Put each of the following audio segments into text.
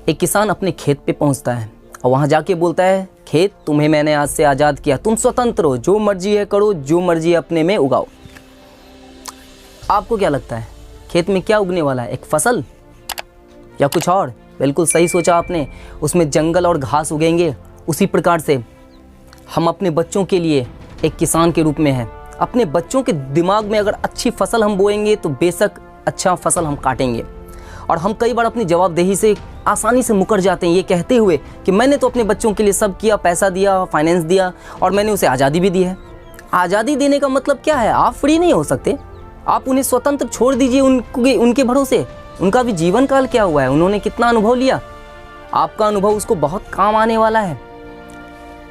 एक किसान अपने खेत पे पहुंचता है और वहां जाके बोलता है, खेत तुम्हें मैंने आज से आज़ाद किया, तुम स्वतंत्र हो, जो मर्जी है करो, जो मर्जी अपने में उगाओ। आपको क्या लगता है खेत में क्या उगने वाला है, एक फसल या कुछ और? बिल्कुल सही सोचा आपने, उसमें जंगल और घास उगेंगे। उसी प्रकार से हम अपने बच्चों के लिए एक किसान के रूप में हैं। अपने बच्चों के दिमाग में अगर अच्छी फसल हम बोएंगे तो बेशक अच्छा फसल हम काटेंगे। और हम कई बार अपनी जवाबदेही से आसानी से मुकर जाते हैं, ये कहते हुए कि मैंने तो अपने बच्चों के लिए सब किया, पैसा दिया, फाइनेंस दिया और मैंने उसे आज़ादी भी दी है। आज़ादी देने का मतलब क्या है? आप फ्री नहीं हो सकते, आप उन्हें स्वतंत्र छोड़ दीजिए उनके भरोसे। उनका भी जीवन काल क्या हुआ है, उन्होंने कितना अनुभव लिया, आपका अनुभव उसको बहुत काम आने वाला है।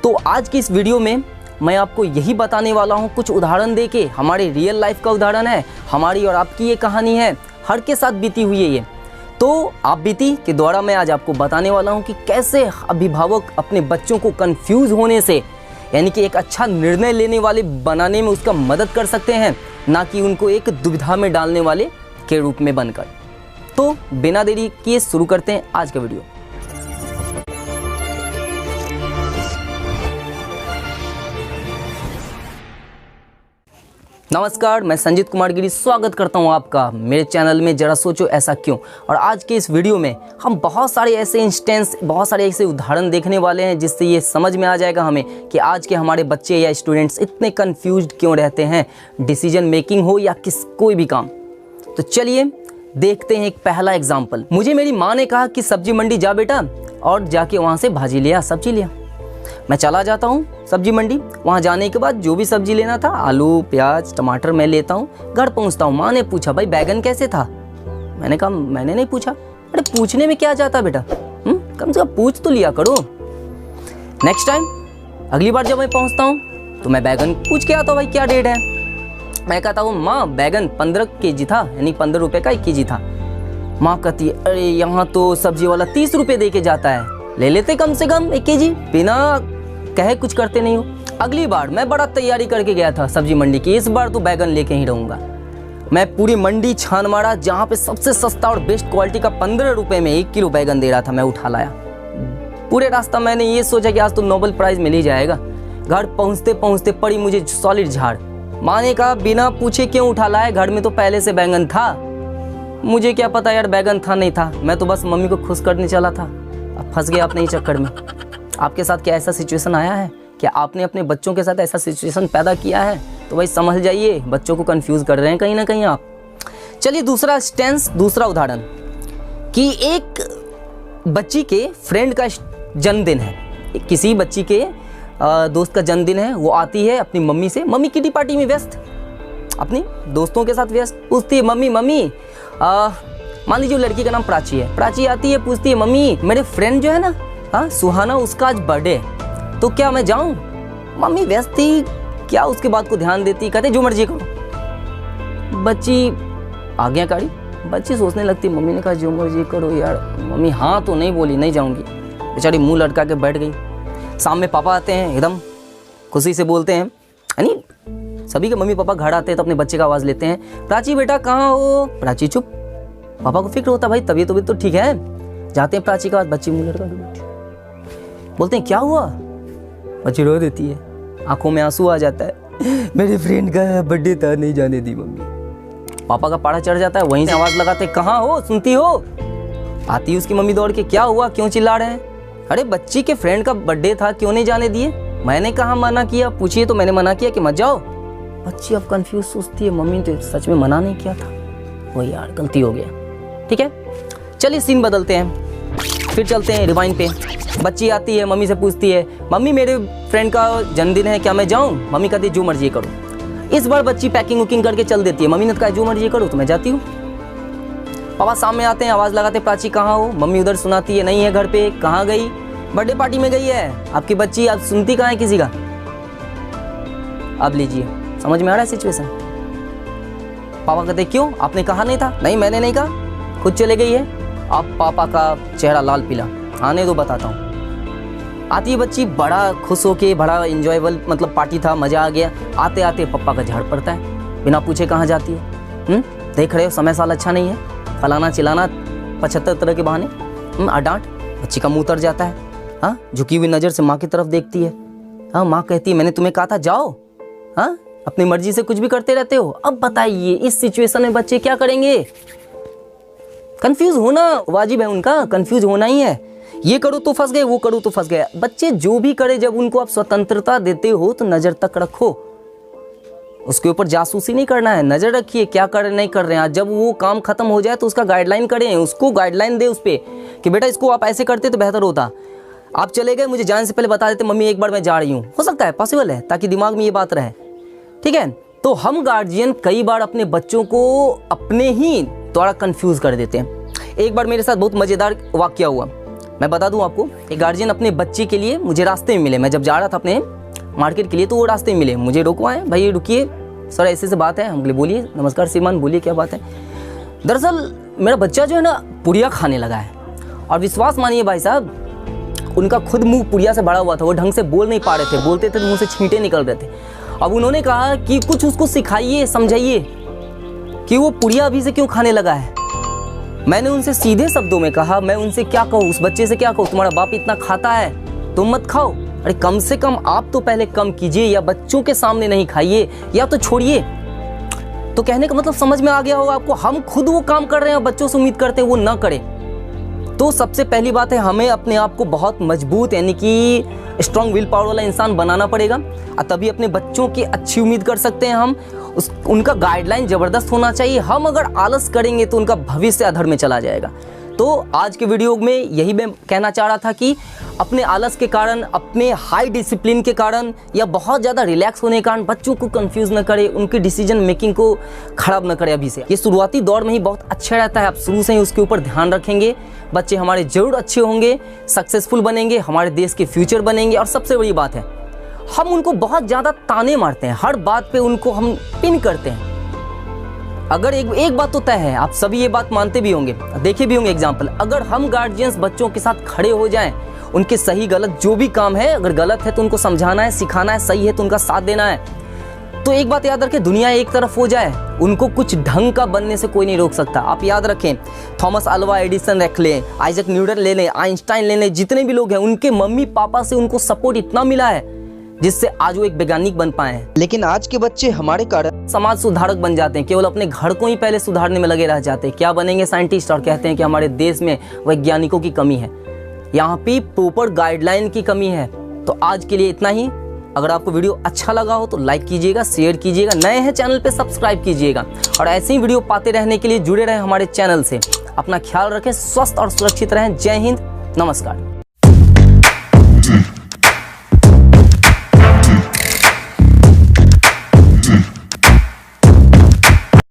तो आज की इस वीडियो में मैं आपको यही बताने वाला हूँ, कुछ उदाहरण देके। हमारे रियल लाइफ का उदाहरण है, हमारी और आपकी ये कहानी है, हर के साथ बीती हुई है ये। तो आप बीती के द्वारा मैं आज आपको बताने वाला हूँ कि कैसे अभिभावक अपने बच्चों को कंफ्यूज होने से, यानी कि एक अच्छा निर्णय लेने वाले बनाने में उसका मदद कर सकते हैं, ना कि उनको एक दुविधा में डालने वाले के रूप में बनकर। तो बिना देरी किए शुरू करते हैं आज का वीडियो। नमस्कार, मैं संजीत कुमार गिरी स्वागत करता हूं आपका मेरे चैनल में जरा सोचो ऐसा क्यों। और आज के इस वीडियो में हम बहुत सारे ऐसे इंस्टेंस, बहुत सारे ऐसे उदाहरण देखने वाले हैं जिससे ये समझ में आ जाएगा हमें कि आज के हमारे बच्चे या स्टूडेंट्स इतने कंफ्यूज्ड क्यों रहते हैं, डिसीजन मेकिंग हो या कोई भी काम। तो चलिए देखते हैं एक पहला एग्जाम्पल। मुझे मेरी माँ ने कहा कि सब्जी मंडी जा बेटा और जाके वहाँ से भाजी ले आ, सब्जी ले आ। मैं चला जाता हूँ सब्जी मंडी। वहाँ जाने के बाद जो भी सब्जी लेना था, आलू, प्याज, टमाटर, मैं लेता हूँ। घर पहुँचता हूँ, माँ ने पूछा भाई बैगन कैसे था? मैंने कहा मैंने नहीं पूछा। अरे पूछने में क्या जाता बेटा, कम से कम पूछ तो लिया करो। नेक्स्ट टाइम, अगली बार जब मैं पहुँचता हूँ तो मैं बैगन पूछ के आता हूँ भाई क्या रेट है। मैं कहता हूँ माँ बैगन 15 kg था, यानी 15 रुपये का 1 kg था। माँ कहती है अरे यहाँ तो सब्जी वाला 30 रुपये दे के जाता है, ले लेते कम से कम 1 kg, बिना कहे कुछ करते नहीं हो। अगली बार मैं बड़ा तैयारी करके गया था सब्जी मंडी की, इस बार तो बैगन लेके ही रहूँगा। मैं पूरी मंडी छान मारा, जहाँ पे सबसे सस्ता और बेस्ट क्वालिटी का 15 रुपये में 1 किलो बैगन दे रहा था, मैं उठा लाया। पूरे रास्ता मैंने ये सोचा कि आज तो नोबेल प्राइज़ मिल ही जाएगा। घर पहुँचते पहुँचते पड़ी मुझे सॉलिड झाड़। माँ ने कहा बिना पूछे क्यों उठा लाया, घर में तो पहले से बैगन था। मुझे क्या पता यार बैगन था नहीं था, मैं तो बस मम्मी को खुश करने चला था। अब फंस गया अपने ही चक्कर में। आपके साथ क्या ऐसा सिचुएशन आया है? क्या आपने अपने बच्चों के साथ ऐसा सिचुएशन पैदा किया है? तो भाई समझ जाइए, बच्चों को कंफ्यूज कर रहे हैं कहीं ना कहीं आप। चलिए दूसरा स्टेंस, दूसरा उदाहरण कि एक बच्ची के फ्रेंड का जन्मदिन है, किसी बच्ची के दोस्त का जन्मदिन है। वो आती है अपनी मम्मी से, मम्मी किटी पार्टी में व्यस्त, अपनी दोस्तों के साथ व्यस्त। पूछती है मम्मी मान लीजिए लड़की का नाम प्राची है। प्राची आती है, पूछती है मम्मी मेरे फ्रेंड जो है ना, हाँ सुहाना, उसका आज बर्थडे, तो क्या मैं जाऊँ? मम्मी व्यस्त थी, क्या उसके बात को ध्यान देती, कहते जो मर्जी करो। बच्ची आज्ञाकारी, बच्ची सोचने लगती मम्मी ने कहा जो मर्जी करो यार। मम्मी हाँ तो नहीं बोली, नहीं जाऊँगी। बेचारी मुँह लटका के बैठ गई। सामने पापा आते हैं, एकदम खुशी से बोलते हैं, यानी सभी के मम्मी पापा घर आते हैं तो अपने बच्चे का आवाज़ लेते हैं, प्राची बेटा कहाँ हो? प्राची चुप। पापा को फिक्र होता भाई तबीयत तो ठीक है। जाते हैं प्राची के पास, बच्ची मुँह लटका के बैठी। बोलते हैं क्या हुआ? बच्ची रो देती है, आंखों में आंसू आ जाता है, मेरे फ्रेंड का बर्थडे था, नहीं जाने दी मम्मी। पापा का पारा चढ़ जाता है, वहीं से आवाज़ लगाते कहाँ हो, सुनती हो? आती है उसकी मम्मी दौड़ के, क्या हुआ, क्यों चिल्ला रहे हैं? अरे बच्ची के फ्रेंड का बर्थडे था, क्यों नहीं जाने दिए? मैंने कहाँ मना किया? पूछिए तो मैंने मना किया कि मत जाओ। बच्ची अब कंफ्यूज सोचती है मम्मी तो सच में मना नहीं किया था, वही यार गलती हो गया। ठीक है, चलिए सीन बदलते हैं, फिर चलते हैं रिवाइंड पे। बच्ची आती है, मम्मी से पूछती है मम्मी मेरे फ्रेंड का जन्मदिन है, क्या मैं जाऊँ? मम्मी कहती है जो मर्जी करो। इस बार बच्ची पैकिंग वुकिंग करके चल देती है। मम्मी ने कहा जो मर्जी करो, तो मैं जाती हूँ। पापा सामने आते हैं, आवाज़ लगाते प्राची कहाँ हो? मम्मी उधर सुनाती है नहीं है घर पे। कहाँ गई? बर्थडे पार्टी में गई है आपकी बच्ची, आप सुनती कहाँ है किसी का? अब लीजिए, समझ में आ रहा है सिचुएशन? पापा कहते क्यों, आपने कहा नहीं था? नहीं मैंने नहीं कहा, खुद चले गई है। अब पापा का चेहरा लाल पीला, आने दो बताता हूँ। आती है बच्ची, बड़ा खुश होके, बड़ा इंजॉयबल, मतलब पार्टी था, मज़ा आ गया। आते आते पप्पा का झाड़ पड़ता है, बिना पूछे कहाँ जाती है? देख रहे हो समय साल अच्छा नहीं है, फलाना चिलाना 75 तरह के बहाने, डांट। बच्ची का मुंह उतर जाता है। हाँ, झुकी हुई नज़र से माँ की तरफ देखती है। हाँ, माँ कहती है मैंने तुम्हें कहा था जाओ। हाँ, अपनी मर्जी से कुछ भी करते रहते हो। अब बताइए इस सिचुएशन में बच्चे क्या करेंगे? कंफ्यूज होना वाजिब है उनका, कंफ्यूज होना ही है। ये करो तो फंस गए, वो करो तो फंस गए। बच्चे जो भी करे, जब उनको आप स्वतंत्रता देते हो तो नज़र तक रखो, उसके ऊपर जासूसी नहीं करना है। नज़र रखिए क्या कर रहे नहीं कर रहे हैं। जब वो काम खत्म हो जाए तो उसका गाइडलाइन करें, उसको गाइडलाइन दे उस पर कि बेटा इसको आप ऐसे करते तो बेहतर होता। आप चले गए, मुझे जाने से पहले बता देते मम्मी एक बार मैं जा रही हूँ, हो सकता है, पॉसिबल है, ताकि दिमाग में ये बात रहे। ठीक है, तो हम गार्जियन कई बार अपने बच्चों को अपने ही द्वारा कंफ्यूज कर देते हैं। एक बार मेरे साथ बहुत मज़ेदार वाक़या हुआ, मैं बता दूं आपको। एक गार्जियन अपने बच्चे के लिए मुझे रास्ते में मिले, मैं जब जा रहा था अपने मार्केट के लिए तो वो रास्ते में मिले, मुझे रुकवाएं, भाई रुकिए सर ऐसे से बात है। हम बोले बोलिए, नमस्कार श्रीमान, बोलिए क्या बात है। दरअसल मेरा बच्चा जो है ना पुड़िया खाने लगा है, और विश्वास मानिए भाई साहब, उनका खुद मुंह पुड़िया से भरा हुआ था, वो ढंग से बोल नहीं पा रहे थे, बोलते थे तो मुंह से छींटे निकल रहे थे। अब उन्होंने कहा कि कुछ उसको सिखाइए, समझाइए कि वो पुड़िया अभी से क्यों खाने लगा है। मैंने उनसे सीधे शब्दों में कहा, मैं उनसे क्या कहूँ, उस बच्चे से क्या कहूँ, तुम्हारा बाप इतना खाता है तुम मत खाओ। अरे कम से कम आप तो पहले कम कीजिए, या बच्चों के सामने नहीं खाइए, या तो छोड़िए। तो कहने का मतलब समझ में आ गया होगा आपको। हम खुद वो काम कर रहे हैं, बच्चों से उम्मीद करते हैं वो ना करें। तो सबसे पहली बात है, हमें अपने आप को बहुत मजबूत यानी कि स्ट्रॉन्ग विल पावर वाला इंसान बनाना पड़ेगा, और तभी अपने बच्चों की अच्छी उम्मीद कर सकते हैं हम। उनका गाइडलाइन ज़बरदस्त होना चाहिए। हम अगर आलस करेंगे तो उनका भविष्य अधर में चला जाएगा। तो आज के वीडियो में यही मैं कहना चाह रहा था कि अपने आलस के कारण, अपने हाई डिसिप्लिन के कारण, या बहुत ज़्यादा रिलैक्स होने के कारण बच्चों को कंफ्यूज न करें, उनकी डिसीजन मेकिंग को खराब न करें अभी से। ये शुरुआती दौर में ही बहुत अच्छा रहता है, आप शुरू से ही उसके ऊपर ध्यान रखेंगे, बच्चे हमारे जरूर अच्छे होंगे, सक्सेसफुल बनेंगे, हमारे देश के फ्यूचर बनेंगे। और सबसे बड़ी बात है, हम उनको बहुत ज़्यादा ताने मारते हैं, हर बात पे उनको हम पिन करते हैं। अगर एक बात तो तय है, आप सभी ये बात मानते भी होंगे, देखे भी होंगे एग्जाम्पल, अगर हम गार्जियंस बच्चों के साथ खड़े हो जाएं, उनके सही गलत जो भी काम है, अगर गलत है तो उनको समझाना है, सिखाना है, सही है तो उनका साथ देना है, तो एक बात याद रखें, दुनिया एक तरफ हो जाए, उनको कुछ ढंग का बनने से कोई नहीं रोक सकता। आप याद रखें, थॉमस अल्वा एडिसन रख लें, आइजक न्यूटन ले लें, आइंस्टाइन ले लें, जितने भी लोग हैं, उनके मम्मी पापा से उनको सपोर्ट इतना मिला है जिससे आज वो एक वैज्ञानिक बन पाए हैं। लेकिन आज के बच्चे हमारे कारण समाज सुधारक बन जाते हैं, केवल अपने घर को ही पहले सुधारने में लगे रह जाते हैं। क्या बनेंगे? साइंटिस्ट, और कहते हैं कि हमारे देश में वैज्ञानिकों की कमी है, यहाँ पे प्रॉपर गाइडलाइन की कमी है। तो आज के लिए इतना ही। अगर आपको वीडियो अच्छा लगा हो तो लाइक कीजिएगा, शेयर कीजिएगा, नए हैं चैनल पे सब्सक्राइब कीजिएगा, और ऐसे ही वीडियो पाते रहने के लिए जुड़े रहें हमारे चैनल से। अपना ख्याल रखें, स्वस्थ और सुरक्षित रहें। जय हिंद, नमस्कार।